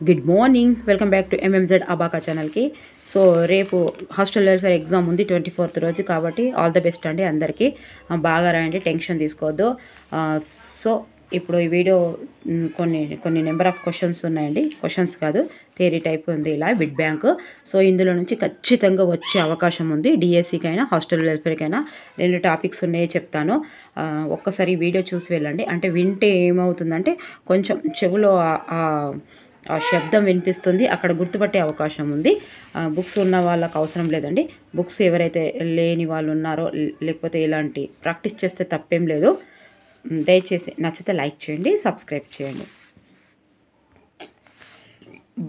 Good morning, welcome back to ఎంఎంజెడ్ abaca ఛానల్కి. So రేపు hostel welfare exam ఉంది 24th రోజు, కాబట్టి ఆల్ ద బెస్ట్ అండి అందరికీ. బాగా రాయండి, టెన్షన్ తీసుకోవద్దు. సో ఇప్పుడు ఈ వీడియో కొన్ని నెంబర్ ఆఫ్ క్వశ్చన్స్ ఉన్నాయండి. క్వశ్చన్స్ కాదు, థియరీ టైప్ ఉంది, ఇలా బిడ్ బ్యాంక్. సో ఇందులో నుంచి ఖచ్చితంగా వచ్చే అవకాశం ఉంది. డిఎస్సికైనా హాస్టల్ వెల్ఫేర్కైనా 2 టాపిక్స్ ఉన్నాయి, చెప్తాను. ఒక్కసారి వీడియో చూసి వెళ్ళండి. అంటే వింటే ఏమవుతుందంటే కొంచెం చెవులో ఆ శబ్దం వినిపిస్తుంది, అక్కడ గుర్తుపట్టే అవకాశం ఉంది. బుక్స్ ఉన్న వాళ్ళకు అవసరం లేదండి. బుక్స్ ఎవరైతే లేని వాళ్ళు ఉన్నారో, లేకపోతే ఇలాంటి ప్రాక్టీస్ చేస్తే తప్పేం లేదు. దయచేసి నచ్చితే లైక్ చేయండి, సబ్స్క్రైబ్ చేయండి.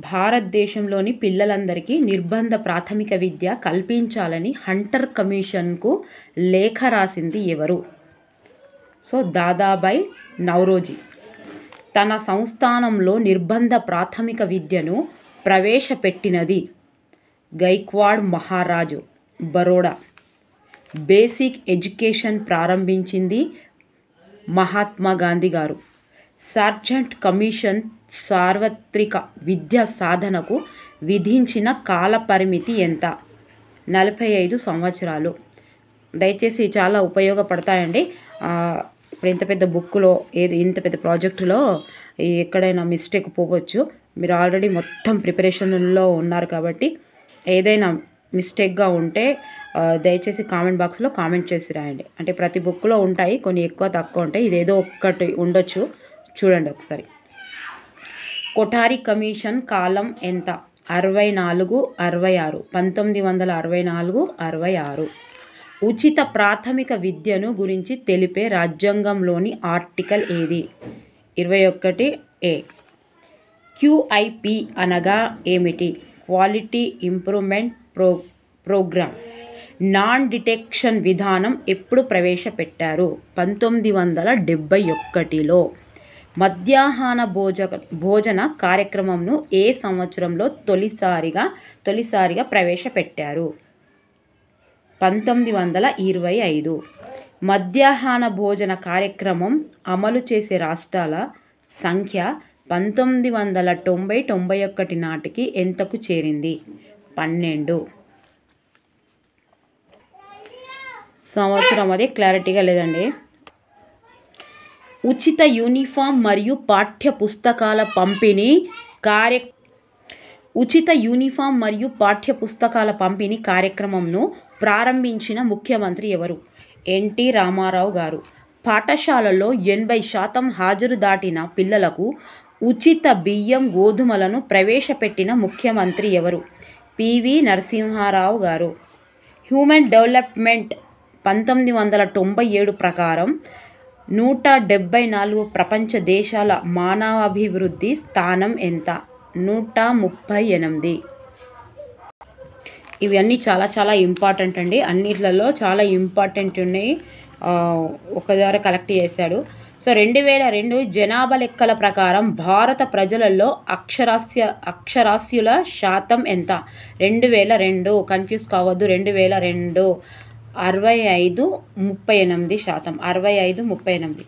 భారతదేశంలోని పిల్లలందరికీ నిర్బంధ ప్రాథమిక విద్య కల్పించాలని హంటర్ కమిషన్కు లేఖ రాసింది ఎవరు? సో దాదాబాయి నౌరోజీ. తన సంస్థానంలో నిర్బంధ ప్రాథమిక విద్యను ప్రవేశపెట్టినది గైక్వాడ్ మహారాజు, బరోడా. బేసిక్ ఎడ్యుకేషన్ ప్రారంభించింది మహాత్మా గాంధీ గారు. సార్జెంట్ కమిషన్ సార్వత్రిక విద్యా సాధనకు విధించిన కాల పరిమితి ఎంత? 45 సంవత్సరాలు. దయచేసి చాలా ఉపయోగపడతాయండి. ఇప్పుడు ఇంత పెద్ద బుక్లో ఇంత పెద్ద ప్రాజెక్టులో ఎక్కడైనా మిస్టేక్ పోవచ్చు. మీరు ఆల్రెడీ మొత్తం ప్రిపరేషన్లో ఉన్నారు కాబట్టి ఏదైనా మిస్టేక్గా ఉంటే దయచేసి కామెంట్ బాక్స్లో కామెంట్ చేసి రాయండి. అంటే ప్రతి బుక్లో ఉంటాయి, కొన్ని ఎక్కువ తక్కువ ఉంటాయి, ఇదేదో ఒక్కటి ఉండొచ్చు, చూడండి ఒకసారి. కొఠారి కమిషన్ కాలం ఎంత? 64, 66. 1964, 66. ఉచిత ప్రాథమిక విద్యను గురించి తెలిపే రాజ్యాంగంలోని ఆర్టికల్ ఏది? 21A. QIP అనగా ఏమిటి? Quality improvement program. Non detection విధానం ఎప్పుడు ప్రవేశపెట్టారు? 1971లో. మధ్యాహ్న భోజన కార్యక్రమంను ఏ సంవత్సరంలో తొలిసారిగా ప్రవేశపెట్టారు? 1925. మధ్యాహ్న భోజన కార్యక్రమం అమలు చేసే రాష్ట్రాల సంఖ్య 1990-91 నాటికి ఎంతకు చేరింది? 12. సంవత్సరం అది క్లారిటీగా లేదండి. ఉచిత యూనిఫామ్ మరియు పాఠ్య పుస్తకాల పంపిణీ కార్యక్రమంను ప్రారంభించిన ముఖ్యమంత్రి ఎవరు? ఎన్టీ రామారావు గారు. పాఠశాలలో 80% హాజరు దాటిన పిల్లలకు ఉచిత బియ్యం, గోధుమలను ప్రవేశపెట్టిన ముఖ్యమంత్రి ఎవరు? పివి నరసింహారావు గారు. హ్యూమన్ డెవలప్మెంట్ 1997 ప్రకారం 174 ప్రపంచ దేశాల మానవాభివృద్ధి స్థానం ఎంత? 138. ఇవన్నీ చాలా ఇంపార్టెంట్ అండి. అన్నిట్లలో చాలా ఇంపార్టెంట్ ఉన్నాయి. ఒకసారి కలెక్ట్ చేశాడు. సో 2002 జనాభా లెక్కల ప్రకారం భారత ప్రజలలో అక్షరాస్యుల శాతం ఎంత? 2002, కన్ఫ్యూజ్ కావద్దు. 2002 65-38%. 65-38.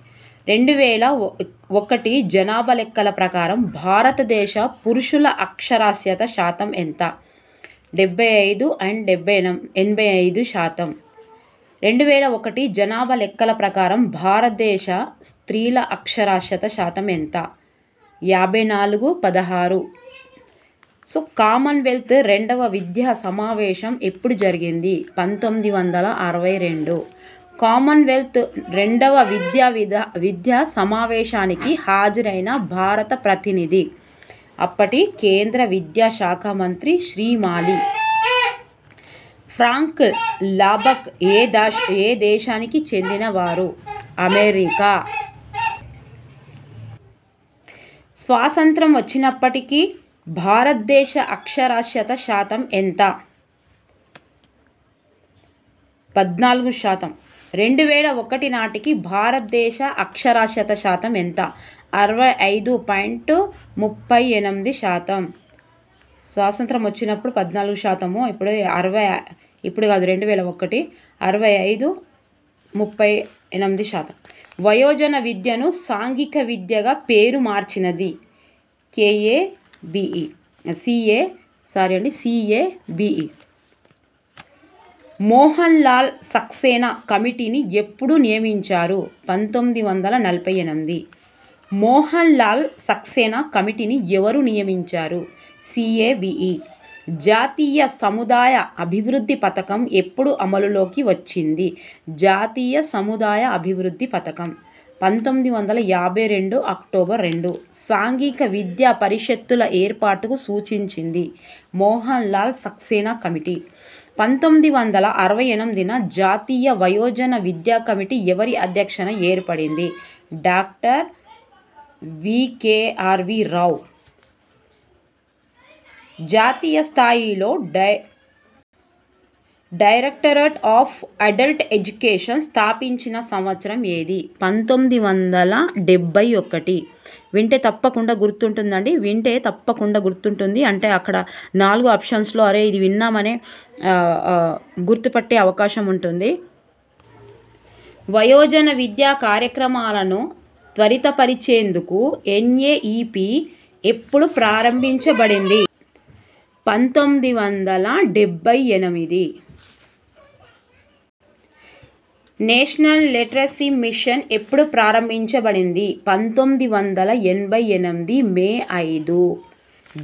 2001 జనాభా లెక్కల ప్రకారం భారతదేశ పురుషుల అక్షరాస్యత శాతం ఎంత? 75 and 85%. 2001 జనాభా లెక్కల ప్రకారం భారతదేశ స్త్రీల అక్షరాస్యత శాతం ఎంత? 54-16. సో కామన్వెల్త్ 2వ విద్యా సమావేశం ఎప్పుడు జరిగింది? 1962. కామన్వెల్త్ 2వ విద్యా సమావేశానికి హాజరైన భారత ప్రతినిధి అప్పటి కేంద్ర విద్యాశాఖ మంత్రి శ్రీమాలి. ఫ్రాంక్ లాబక్ ఏ దేశానికి చెందినవారు? అమెరికా. స్వాతంత్రం వచ్చినప్పటికీ భారతదేశ అక్షరాస్యత శాతం ఎంత? 14%. 2001 నాటికి భారతదేశ అక్షరాస్యత శాతం ఎంత? 65.38%. స్వాతంత్రం వచ్చినప్పుడు 14%, ఇప్పుడు కాదు 2001, 65.38%. వయోజన విద్యను సాంఘిక విద్యగా పేరు మార్చినది? KA BE CABE. Mohan Lal Saxena కమిటీని ఎప్పుడు నియమించారు? 1948. మోహన్ లాల్ సక్సేనా కమిటీని ఎవరు నియమించారు? సిఏబిఈ. జాతీయ సముదాయ అభివృద్ధి పథకం ఎప్పుడు అమలులోకి వచ్చింది? జాతీయ సముదాయ అభివృద్ధి పథకం 1952 అక్టోబర్ 2. సాంఘిక విద్యా పరిషత్తుల ఏర్పాటుకు సూచించింది మోహన్ లాల్ సక్సేనా కమిటీ. 1968 జాతీయ వయోజన విద్యా కమిటీ ఎవరి అధ్యక్షన ఏర్పడింది? డాక్టర్ వికేఆర్వి రావు. జాతీయ స్థాయిలో డైరెక్టరేట్ ఆఫ్ అడల్ట్ ఎడ్యుకేషన్ స్థాపించిన సంవత్సరం ఏది? 1971. వింటే తప్పకుండా గుర్తుంటుందండి, వింటే తప్పకుండా గుర్తుంటుంది. అంటే అక్కడ 4 ఆప్షన్స్లో అరే ఇది విన్నామనే గుర్తుపట్టే అవకాశం ఉంటుంది. వయోజన విద్యా కార్యక్రమాలను త్వరితపరిచేందుకు ఎన్ఏఈపీ ఎప్పుడు ప్రారంభించబడింది? 1978. నేషనల్ లిటరసీ మిషన్ ఎప్పుడు ప్రారంభించబడింది? 1988 మే 5.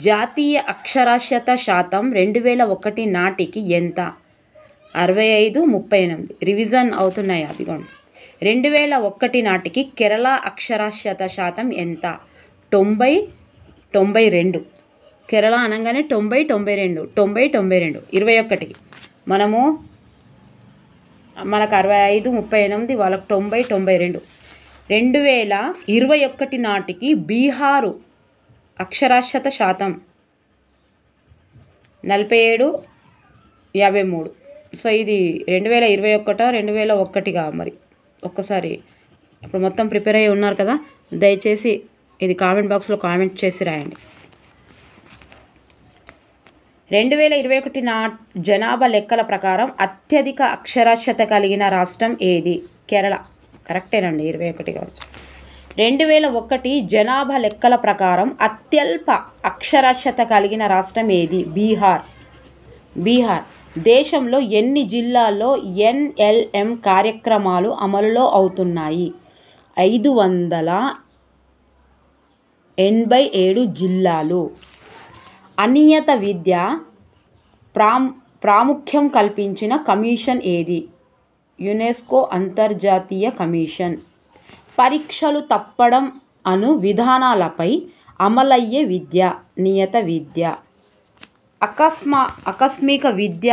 జాతీయ అక్షరాస్యత శాతం 2001 నాటికి ఎంత? 65, 38. రివిజన్ అవుతున్నాయి అదిగోండి. 2001 నాటికి కేరళ అక్షరాస్యత శాతం ఎంత? 90, 92. కేరళ అనగానే 90, 92, 90, 92. 21కి మనకు 65, 38, వాళ్ళకు 90, 92. 2021 నాటికి బీహారు అక్షరాస్యత శాతం 47, 53. సో ఇది 2021, 2001గా మరి ఒక్కసారి ఇప్పుడు మొత్తం ప్రిపేర్ అయ్యి ఉన్నారు కదా, దయచేసి ఇది కామెంట్ బాక్స్లో కామెంట్ చేసి రాయండి. 2021 జనాభా లెక్కల ప్రకారం అత్యధిక అక్షరాస్యత కలిగిన రాష్ట్రం ఏది? కేరళ. కరెక్టేనండి, 21 కావచ్చు. 2001 జనాభా లెక్కల ప్రకారం అత్యల్ప అక్షరాస్యత కలిగిన రాష్ట్రం ఏది? బీహార్. దేశంలో ఎన్ని జిల్లాల్లో ఎన్ఎల్ఎం కార్యక్రమాలు అమలులో అవుతున్నాయి? 587 జిల్లాలు. అనియత విద్య ప్రాముఖ్యం కల్పించిన కమిషన్ ఏది? యునెస్కో అంతర్జాతీయ కమిషన్. పరీక్షలు తప్పడం అను విధానాలపై అమలయ్యే విద్య నియత విద్య. ఆకస్మిక విద్య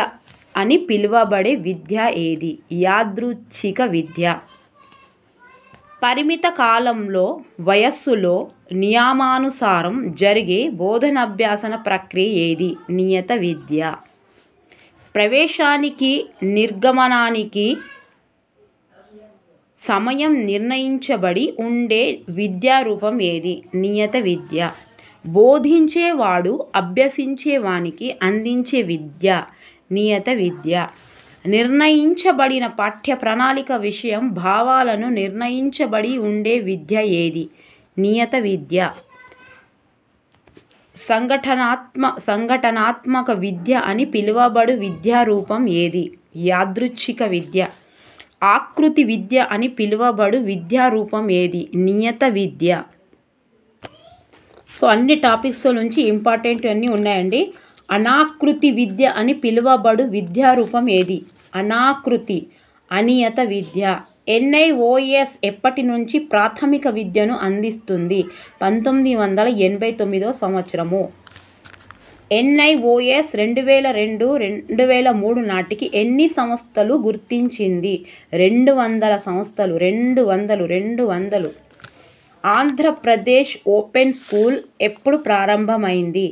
అని పిలువబడే విద్య ఏది? యాదృచ్ఛిక విద్య. పరిమిత కాలంలో వయస్సులో నియమానుసారం జరిగే బోధనాభ్యాసన ప్రక్రియ ఏది? నియత విద్య. ప్రవేశానికి నిర్గమనానికి సమయం నిర్ణయించబడి ఉండే విద్యారూపం ఏది? నియత విద్య. బోధించేవాడు అభ్యసించేవానికి అందించే విద్య నియత విద్య. నిర్ణయించబడిన పాఠ్య ప్రణాళిక విషయం భావాలను నిర్ణయించబడి ఉండే విద్య ఏది? నియత విద్య. సంఘటనాత్మక విద్య అని పిలువబడు విద్యారూపం ఏది? యాదృచ్ఛిక విద్య. ఆకృతి విద్య అని పిలువబడు విద్యారూపం ఏది? నియత విద్య. సో అన్ని టాపిక్స్ నుంచి ఇంపార్టెంట్ అన్నీ ఉన్నాయండి. అనాకృతి విద్య అని పిలువబడు విద్యారూపం ఏది? అనాకృతి అనియత విద్య. ఎన్ఐఓఎస్ ఎప్పటి నుంచి ప్రాథమిక విద్యను అందిస్తుంది? 1989 సంవత్సరము. ఎన్ఐఓఎస్ 2002, 2003 నాటికి ఎన్ని సంస్థలు గుర్తించింది? 200 సంస్థలు. 200. ఆంధ్రప్రదేశ్ ఓపెన్ స్కూల్ ఎప్పుడు ప్రారంభమైంది?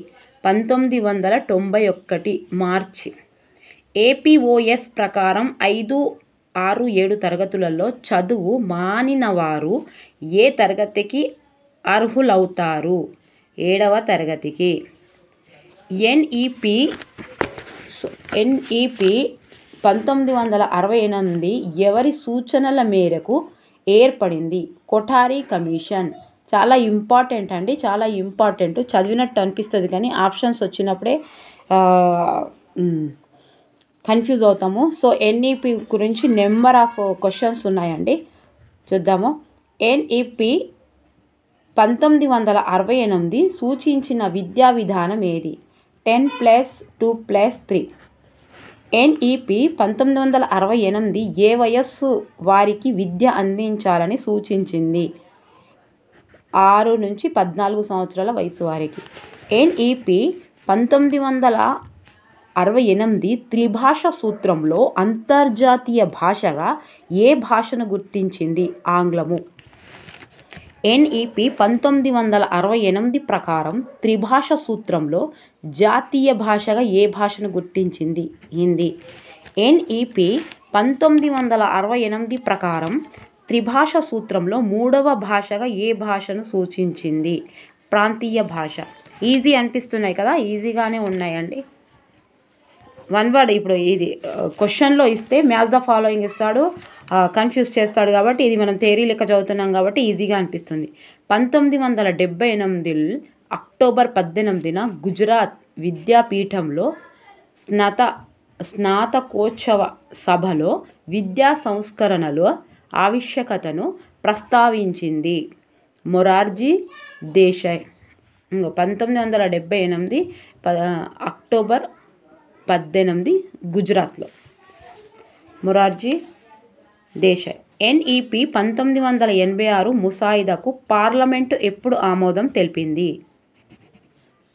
1991 మార్చి. ఏపీఓఎస్ ప్రకారం 5, 6, 7 తరగతులలో చదువు మానిన వారు ఏ తరగతికి అర్హులవుతారు? 7వ తరగతికి. ఎన్ఈపి 1968 ఎవరి సూచనల మేరకు ఏర్పడింది? కొఠారి కమిషన్. చాలా ఇంపార్టెంట్ అండి, చాలా ఇంపార్టెంట్. చదివినట్టు అనిపిస్తుంది కానీ ఆప్షన్స్ వచ్చినప్పుడే కన్ఫ్యూజ్ అవుతాము. సో ఎన్ఈపి గురించి నెంబర్ ఆఫ్ క్వశ్చన్స్ ఉన్నాయండి, చూద్దాము. ఎన్ఈపి 1968 సూచించిన విద్యా విధానం ఏది? 10+2+3. ఎన్ఈపి 1968 ఏ వయస్సు వారికి విద్య అందించాలని సూచించింది? 6 నుంచి 14 సంవత్సరాల వయసు వారికి. ఎన్ఈపి 1968 త్రిభాష సూత్రంలో అంతర్జాతీయ భాషగా ఏ భాషను గుర్తించింది? ఆంగ్లము. ఎన్ఈపి 1968 ప్రకారం త్రిభాష సూత్రంలో జాతీయ భాషగా ఏ భాషను గుర్తించింది? హిందీ. ఎన్ఈపి 1968 ప్రకారం త్రిభాష సూత్రంలో 3వ భాషగా ఏ భాషను సూచించింది? ప్రాంతీయ భాష. ఈజీ అనిపిస్తున్నాయి కదా, ఈజీగానే ఉన్నాయండి. వన్ వర్డ్ ఇప్పుడు ఇది క్వశ్చన్లో ఇస్తే మ్యాచ్ ద ఫాలోయింగ్ ఇస్తాడు, కన్ఫ్యూజ్ చేస్తాడు కాబట్టి ఇది మనం థియరీ లెక్క చదువుతున్నాం కాబట్టి ఈజీగా అనిపిస్తుంది. 1978 అక్టోబర్ 18న గుజరాత్ విద్యాపీఠంలో స్నాతకోత్సవ సభలో విద్యా సంస్కరణల ఆవశ్యకతను ప్రస్తావించింది మొరార్జీ దేశాయ్. 1978 అక్టోబర్ 18 గుజరాత్లో మొరార్జీ దేశాయ్. ఎన్ఈపి 1986 ముసాయిదాకు పార్లమెంటు ఎప్పుడు ఆమోదం తెలిపింది?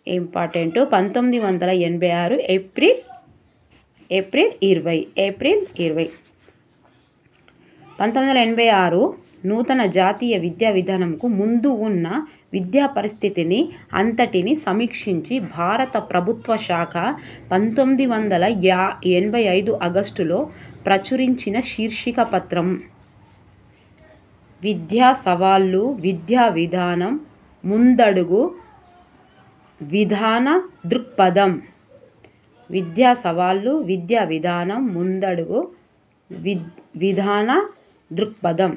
ఇంపార్టెంట్. 1986 ఏప్రిల్ 20. 1986 నూతన జాతీయ విద్యా విధానంకు ముందు ఉన్న విద్యా పరిస్థితిని అంతటిని సమీక్షించి భారత ప్రభుత్వ శాఖ 1985 ఆగస్టులో ప్రచురించిన శీర్షిక పత్రం. విద్యా సవాళ్ళు, విద్యా విధానం, ముందడుగు, విధాన దృక్పథం. విద్యా సవాళ్ళు, విద్యా విధానం, ముందడుగు, విధాన దృక్పథం.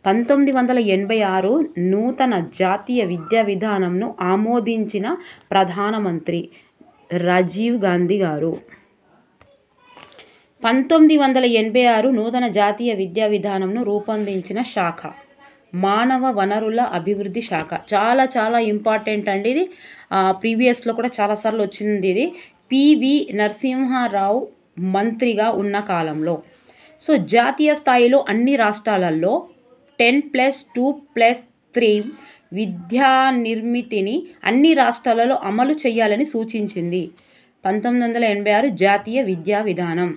1986 నూతన జాతీయ విద్యా విధానంను ఆమోదించిన ప్రధానమంత్రి రాజీవ్ గాంధీ గారు. 1986 నూతన జాతీయ విద్యా విధానంను రూపొందించిన శాఖ మానవ వనరుల అభివృద్ధి శాఖ. చాలా చాలా ఇంపార్టెంట్ అండి ఇది. ప్రీవియస్లో కూడా చాలాసార్లు వచ్చింది ఇది. పివి నరసింహారావు మంత్రిగా ఉన్న కాలంలో. సో జాతీయ స్థాయిలో అన్ని రాష్ట్రాలలో 10+2+3 విద్యా నిర్మితిని అన్ని రాష్ట్రాలలో అమలు చేయాలని సూచించింది 1986 జాతీయ విద్యా విధానం.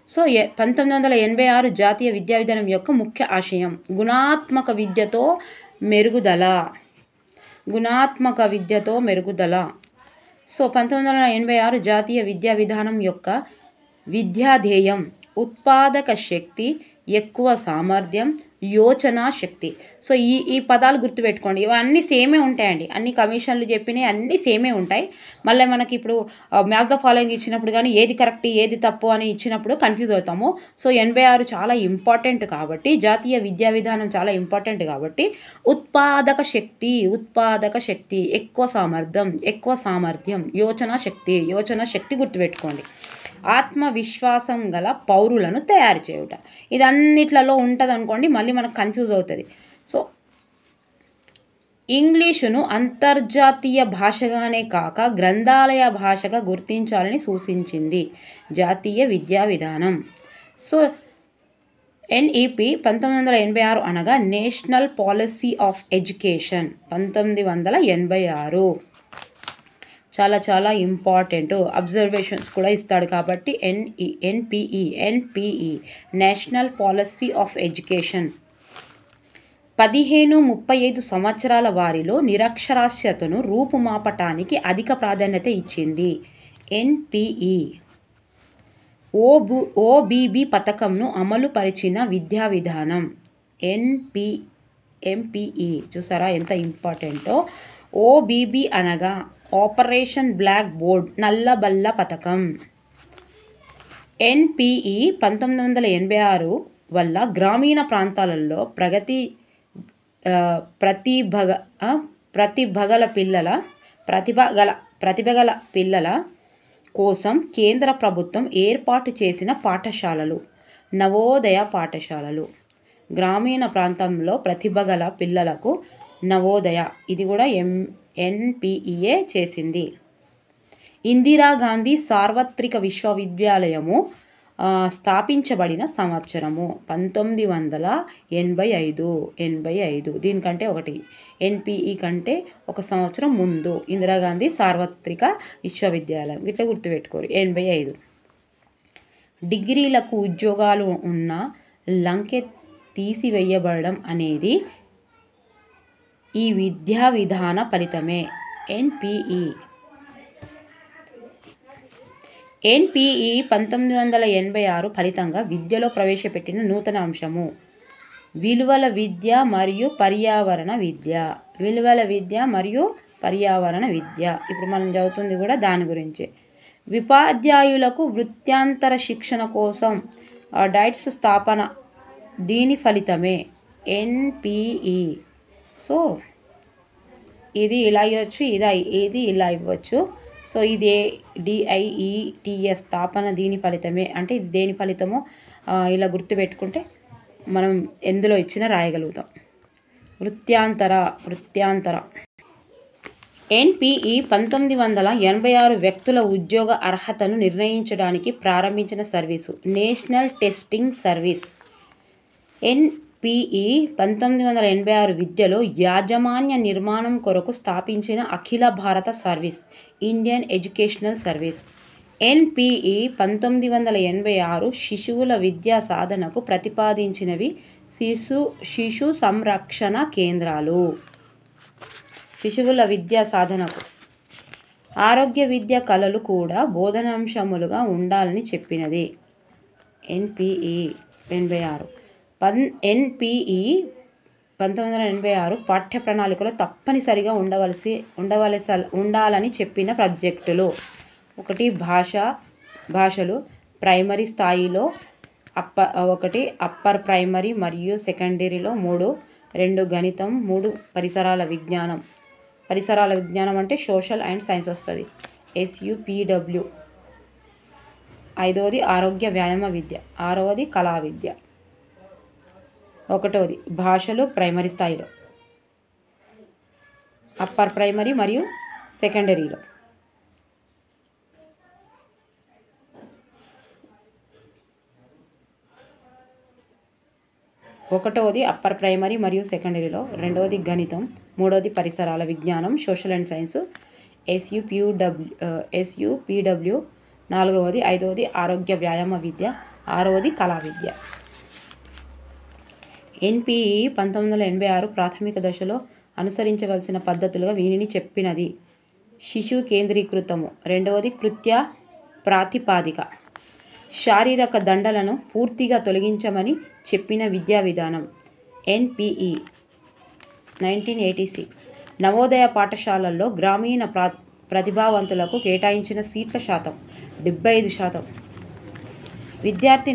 సో 1986 జాతీయ విద్యా విధానం యొక్క ముఖ్య ఆశయం గుణాత్మక విద్యతో మెరుగుదల. సో 1986 జాతీయ విద్యా విధానం యొక్క విద్యా ధ్యేయం ఉత్పాదక శక్తి, ఎక్కువ సామర్థ్యం, యోచనా శక్తి. సో ఈ పదాలు గుర్తుపెట్టుకోండి. ఇవన్నీ సేమే ఉంటాయండి, అన్ని కమిషన్లు చెప్పినవి అన్నీ సేమే ఉంటాయి. మళ్ళీ మనకి ఇప్పుడు మ్యాచ్ ద ఫాలోయింగ్ ఇచ్చినప్పుడు కానీ ఏది కరెక్ట్ ఏది తప్పు అని ఇచ్చినప్పుడు కన్ఫ్యూజ్ అవుతాము. సో 86 చాలా ఇంపార్టెంట్ కాబట్టి, జాతీయ విద్యా విధానం చాలా ఇంపార్టెంట్ కాబట్టి ఉత్పాదక శక్తి, ఎక్కువ సామర్థ్యం, యోచనా శక్తి గుర్తుపెట్టుకోండి. ఆత్మవిశ్వాసం గల పౌరులను తయారు చేయుట, ఇదన్నిట్లలో ఉంటుంది అనుకోండి, మళ్ళీ మనకు కన్ఫ్యూజ్ అవుతుంది. సో ఇంగ్లీషును అంతర్జాతీయ భాషగానే కాక గ్రంథాలయ భాషగా గుర్తించాలని సూచించింది జాతీయ విద్యా విధానం. సో ఎన్ఈపి 1986 అనగా నేషనల్ పాలసీ ఆఫ్ ఎడ్యుకేషన్ 1986. చాలా చాలా ఇంపార్టెంట్. అబ్జర్వేషన్స్ కూడా ఇస్తాడు కాబట్టి NPE national policy of education. 15-35 సంవత్సరాల వారిలో నిరక్షరాస్యతను రూపుమాపటానికి అధిక ప్రాధాన్యత ఇచ్చింది ఎన్పిఈ. ఓబీబీ పథకంను అమలు పరిచిన విద్యా విధానం ఎంపిఈ. చూసారా ఎంత ఇంపార్టెంటో. ఓబీబీ అనగా ఆపరేషన్ బ్లాక్ బోర్డ్, నల్లబల్ల పథకం. ఎన్పిఈ 1986 వల్ల గ్రామీణ ప్రాంతాలలో ఆ, ప్రతిభగ ఆ, ప్రతిభగల పిల్లల ప్రతిభగల పిల్లల కోసం కేంద్ర ప్రభుత్వం ఏర్పాటు చేసిన పాఠశాలలు నవోదయ పాఠశాలలు. గ్రామీణ ప్రాంతంలో ప్రతిభగల పిల్లలకు నవోదయ, ఇది కూడా ఎన్పిఈఏ చేసింది. ఇందిరాగాంధీ సార్వత్రిక విశ్వవిద్యాలయము స్థాపించబడిన సంవత్సరము 1985. దీనికంటే ఒకటి ఎన్పిఈ కంటే ఒక సంవత్సరం ముందు ఇందిరాగాంధీ సార్వత్రిక విశ్వవిద్యాలయం, ఇట్లా గుర్తుపెట్టుకోరు. 85. డిగ్రీలకు ఉద్యోగాలు ఉన్న లంకె తీసివేయబడడం అనేది ఈ విద్యా విధాన ఫలితమే. ఎన్పిఈ 1986 ఫలితంగా విద్యలో ప్రవేశపెట్టిన నూతన అంశము విలువల విద్య మరియు పర్యావరణ విద్య. ఇప్పుడు మనం చదువుతుంది కూడా దాని గురించే. ఉపాధ్యాయులకు వృత్యాంతర శిక్షణ కోసం డైట్స్ స్థాపన, దీని ఫలితమే. ఎన్పిఈ. సో ఇది ఇలా ఇవ్వచ్చు, ఇది ఇలా ఇవ్వచ్చు. సో ఇది DIETS స్థాపన, దీని ఫలితమే. అంటే ఇది దేని ఫలితమో ఇలా గుర్తుపెట్టుకుంటే మనం ఎందులో ఇచ్చినా రాయగలుగుతాం. వృత్యాంతర. ఎన్పిఈ 1986 వ్యక్తుల ఉద్యోగ అర్హతను నిర్ణయించడానికి ప్రారంభించిన service national testing service. NPE 1986 విద్యలో యాజమాన్య నిర్మాణం కొరకు స్థాపించిన అఖిల భారత service Indian educational service. NPE 1986 శిశువుల విద్యా సాధనకు ప్రతిపాదించినవి శిశు సంరక్షణ కేంద్రాలు. శిశువుల విద్యా సాధనకు ఆరోగ్య విద్య కళలు కూడా బోధనాంశములుగా ఉండాలని చెప్పినది. ఎన్పిఈ 86. ఎన్పిఈ 1986 పాఠ్య ప్రణాళికలో తప్పనిసరిగా ఉండాలని చెప్పిన సబ్జెక్టులు: 1 భాషలు ప్రైమరీ స్థాయిలో, 1 అప్పర్ ప్రైమరీ మరియు సెకండరీలో, 2 గణితం, 3 పరిసరాల విజ్ఞానం అంటే సోషల్ అండ్ సైన్స్ వస్తుంది, SUPW. 5వది ఆరోగ్య వ్యాయామ విద్య. 6వది కళా విద్య. 1వది భాషలు ప్రైమరీ స్థాయిలో, అప్పర్ ప్రైమరీ మరియు సెకండరీలో. 1వది అప్పర్ ప్రైమరీ మరియు సెకండరీలో, 2వది గణితం, 3వది పరిసరాల విజ్ఞానం సోషల్ అండ్ సైన్స్ SUPW, 4వది 5వది ఆరోగ్య వ్యాయామ విద్య, 6వది కళా విద్య. ఎన్పిఈ 1986 ప్రాథమిక దశలో అనుసరించవలసిన పద్ధతులుగా వీనిని చెప్పినది: శిశు కేంద్రీకృతము, 2వది కృత్య ప్రాతిపాదిక, శారీరక దండలను పూర్తిగా తొలగించమని చెప్పిన విద్యా విధానం. ఎన్పిఈ 1986. నవోదయ పాఠశాలల్లో గ్రామీణ ప్రతిభావంతులకు కేటాయించిన సీట్ల శాతం 75%. విద్యార్థి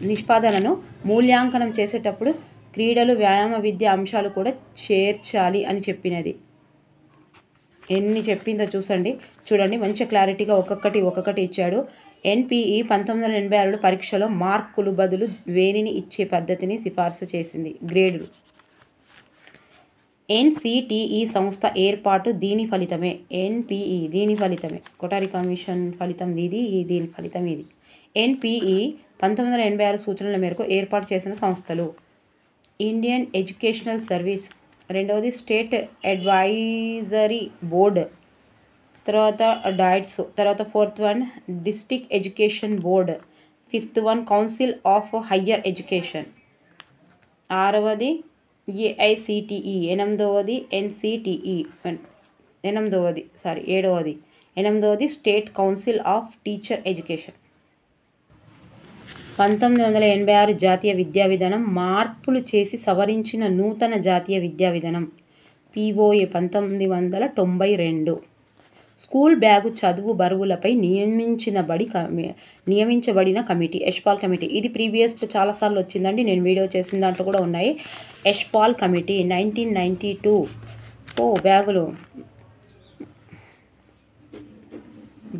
నిష్పాదనను మూల్యాంకనం చేసేటప్పుడు క్రీడలు వ్యాయామ విద్య అంశాలు కూడా చేర్చాలి అని చెప్పినది. ఎన్ని చెప్పిందో చూడండి మంచి క్లారిటీగా ఒక్కొక్కటి ఇచ్చాడు. ఎన్పిఈ 1986 పరీక్షలో మార్కులు బదులు వేనిని ఇచ్చే పద్ధతిని సిఫార్సు చేసింది. గ్రేడులు. NCTE సంస్థ ఏర్పాటు దీని ఫలితమే. ఎన్పిఈ దీని ఫలితమే. కొఠారి కమిషన్ ఫలితం ఇది, దీని ఫలితం ఇది. ఎన్పిఈ 1986 సూచనల మేరకు ఏర్పాటు చేసిన సంస్థలు: ఇండియన్ ఎడ్యుకేషనల్ సర్వీస్, 2వది స్టేట్ అడ్వైజరీ బోర్డ్, తర్వాత డైట్స్, తర్వాత 4th one district education board, 5th one council of higher education, 6వది AICTE, 8వది NCTE, 8వది state council of teacher education. 1986 జాతీయ విద్యా విధానం మార్పులు చేసి సవరించిన నూతన జాతీయ విద్యా విధానం POA 1992. స్కూల్ బ్యాగు చదువు బరువులపై నియమించబడిన కమిటీ యశ్పాల్ కమిటీ. ఇది ప్రీవియస్లో చాలాసార్లు వచ్చిందండి, నేను వీడియో చేసిన దాంట్లో కూడా ఉన్నాయి. యశ్పాల్ కమిటీ 1992. సో బ్యాగులు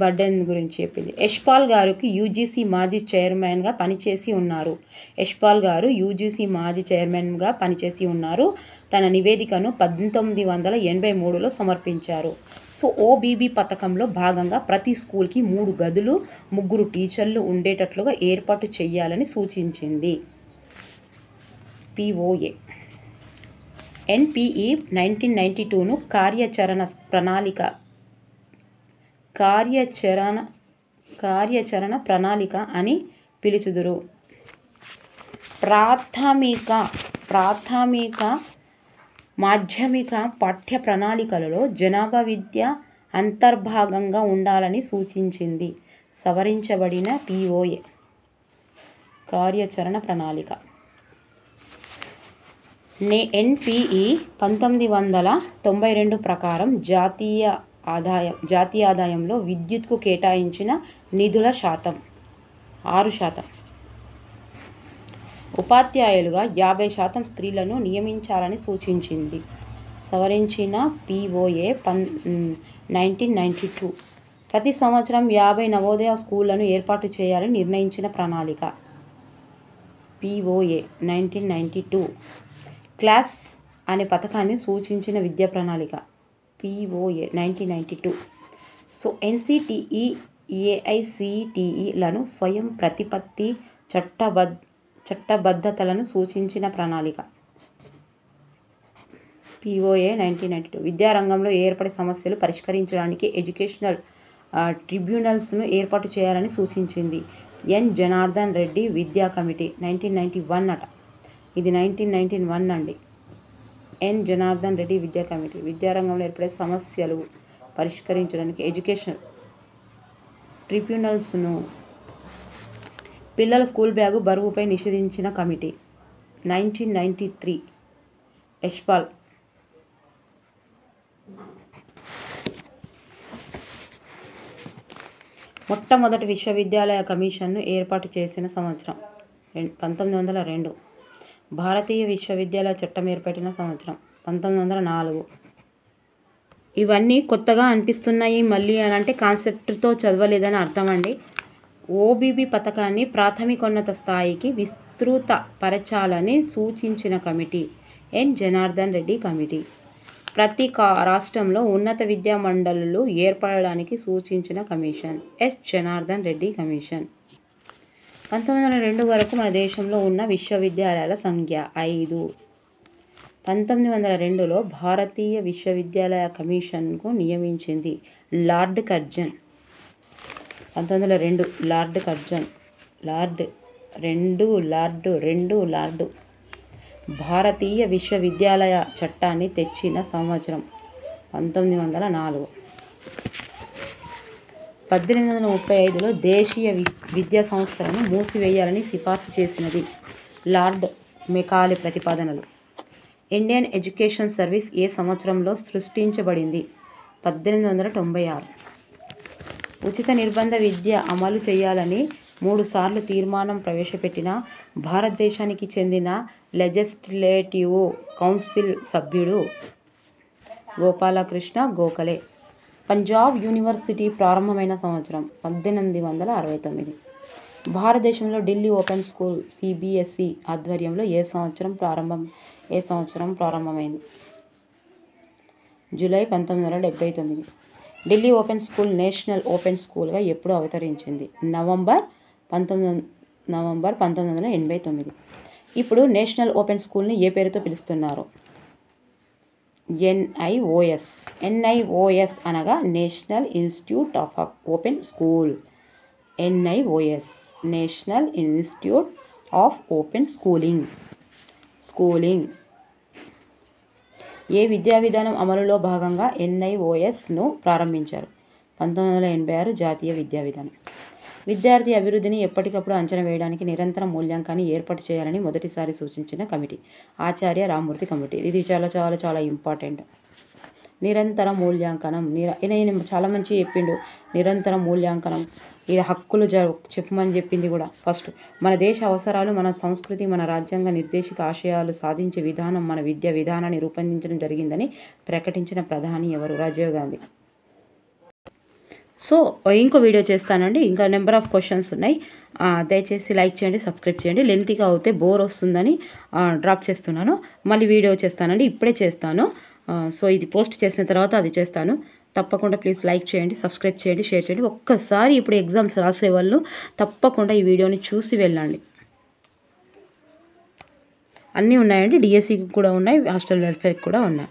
బర్డెన్ గురించి చెప్పింది. యశ్పాల్ గారికి యూజీసీ మాజీ చైర్మన్గా పనిచేసి ఉన్నారు. యశ్పాల్ గారు యూజీసీ మాజీ చైర్మన్గా పనిచేసి ఉన్నారు. తన నివేదికను 1983లో సమర్పించారు. సో ఓబీబీ పథకంలో భాగంగా ప్రతి స్కూల్కి 3 గదులు 3 టీచర్లు ఉండేటట్లుగా ఏర్పాటు చేయాలని సూచించింది. పిఓఏ. ఎన్పిఈ 1992ను కార్యాచరణ ప్రణాళిక అని పిలుచుదురు. ప్రాథమిక మాధ్యమిక పాఠ్య ప్రణాళికలలో జనాభా విద్య అంతర్భాగంగా ఉండాలని సూచించింది. సవరించబడిన పిఓఏ కార్యాచరణ ప్రణాళిక. ఎన్పిఈ 1992 ప్రకారం జాతీయ ఆదాయంలో విద్యుత్కు కేటాయించిన నిధుల శాతం 6%. ఉపాధ్యాయులుగా 50% స్త్రీలను నియమించాలని సూచించింది. సవరించిన పిఓఏ 1992. ప్రతి సంవత్సరం 50 నవోదయ స్కూళ్లను ఏర్పాటు చేయాలని నిర్ణయించిన ప్రణాళిక. పిఓఏ 1992. క్లాస్ అనే పథకాన్ని సూచించిన విద్యా ప్రణాళిక. పిఓఏ 1992. సో ఎన్సిటిఈ ఏఐసిటిఈలను స్వయం ప్రతిపత్తి చట్టబద్ధతలను సూచించిన ప్రణాళిక. పిఓఏ 1992. విద్యారంగంలో ఏర్పడే సమస్యలు పరిష్కరించడానికి ఎడ్యుకేషనల్ ట్రిబ్యునల్స్ను ఏర్పాటు చేయాలని సూచించింది. ఎన్ జనార్దన్ రెడ్డి విద్యా కమిటీ 1991 అట. ఇది 1991 అండి. ఎన్ జనార్దన్ రెడ్డి విద్యా కమిటీ విద్యారంగంలో ఏర్పడే సమస్యలు పరిష్కరించడానికి ఎడ్యుకేషనల్ ట్రిబ్యునల్స్ను. పిల్లల స్కూల్ బ్యాగు బరువుపై నిషేధించిన కమిటీ 1993. యశ్పాల్. మొట్టమొదటి విశ్వవిద్యాలయ కమిషన్ను ఏర్పాటు చేసిన సంవత్సరం 1902. భారతీయ విశ్వవిద్యాలయ చట్టం ఏర్పడిన సంవత్సరం 1904. ఇవన్నీ కొత్తగా అనిపిస్తున్నాయి మళ్ళీ అని అంటే కాన్సెప్ట్తో చదవలేదని అర్థం అండి. ఓబీబీ పథకాన్ని ప్రాథమికోన్నత స్థాయికి విస్తృతపరచాలని సూచించిన committee N Janardhan Reddy committee. ప్రతి రాష్ట్రంలో ఉన్నత విద్యా మండలులు ఏర్పడడానికి సూచించిన commission S Janardhan Reddy commission. 1902 వరకు మన దేశంలో ఉన్న విశ్వవిద్యాలయాల సంఖ్య 5. 1902లో భారతీయ విశ్వవిద్యాలయ కమిషన్కు నియమించింది lord Curzon. 1902 lord Curzon. Lord భారతీయ విశ్వవిద్యాలయ చట్టాన్ని తెచ్చిన సంవత్సరం 1904. 1835లో దేశీయ విద్యా సంస్థలను మూసివేయాలని సిఫార్సు చేసినది లార్డ్ మెకాలే ప్రతిపాదనలు. ఇండియన్ ఎడ్యుకేషన్ సర్వీస్ ఏ సంవత్సరంలో సృష్టించబడింది? 1896. ఉచిత నిర్బంధ విద్య అమలు చేయాలని 3 సార్లు తీర్మానం ప్రవేశపెట్టిన భారతదేశానికి చెందిన లెజిస్లేటివ్ కౌన్సిల్ సభ్యుడు గోపాలకృష్ణ గోఖలే. పంజాబ్ యూనివర్సిటీ ప్రారంభమైన సంవత్సరం 1869. భారతదేశంలో ఢిల్లీ ఓపెన్ స్కూల్ సిబిఎస్ఈ ఆధ్వర్యంలో ఏ సంవత్సరం ప్రారంభమైంది? July 1979. Delhi open school national open స్కూల్గా ఎప్పుడు అవతరించింది? నవంబర్ 1989. ఇప్పుడు నేషనల్ ఓపెన్ స్కూల్ని ఏ పేరుతో పిలుస్తున్నారు? ఎన్ఐఓఎస్. ఎన్ఐఓఎస్ అనగా national institute of open school. NIOS national institute of open schooling. ఏ విద్యా విధానం అమలులో భాగంగా ఎన్ఐఓఎస్ను ప్రారంభించారు? 1986 జాతీయ విద్యా విధానం. విద్యార్థి అభివృద్ధిని ఎప్పటికప్పుడు అంచనా వేయడానికి నిరంతర మూల్యాంకనాన్ని ఏర్పాటు చేయాలని మొదటిసారి సూచించిన కమిటీ ఆచార్య రామ్మూర్తి కమిటీ. ఇది చాలా చాలా చాలా ఇంపార్టెంట్. నిరంతర మూల్యాంకనం. ఈయన చాలా మంచి చెప్పిండు. నిరంతర మూల్యాంకనం ఇది హక్కులు చెప్పమని చెప్పింది కూడా. ఫస్ట్ మన దేశ అవసరాలు, మన సంస్కృతి, మన రాజ్యాంగ నిర్దేశిక ఆశయాలు సాధించే విధానం మన విద్యా విధానాన్ని రూపొందించడం జరిగిందని ప్రకటించిన ప్రధాని ఎవరు? రాజీవ్ గాంధీ. సో ఇంకో వీడియో చేస్తానండి. ఇంకా నెంబర్ ఆఫ్ క్వశ్చన్స్ ఉన్నాయి. దయచేసి లైక్ చేయండి, సబ్స్క్రైబ్ చేయండి. లెంతీగా అవుతే బోర్ వస్తుందని డ్రాప్ చేస్తున్నాను. మళ్ళీ వీడియో చేస్తానండి, ఇప్పుడే చేస్తాను. సో ఇది పోస్ట్ చేసిన తర్వాత అది చేస్తాను. తప్పకుండా ప్లీజ్ లైక్ చేయండి, సబ్స్క్రైబ్ చేయండి, షేర్ చేయండి. ఒక్కసారి ఇప్పుడు ఎగ్జామ్స్ రాసే వాళ్ళు తప్పకుండా ఈ వీడియోని చూసి వెళ్ళండి. అన్నీ ఉన్నాయండి, డిఎస్సికి కూడా ఉన్నాయి, హాస్టల్ వెల్ఫేర్కి కూడా ఉన్నాయి.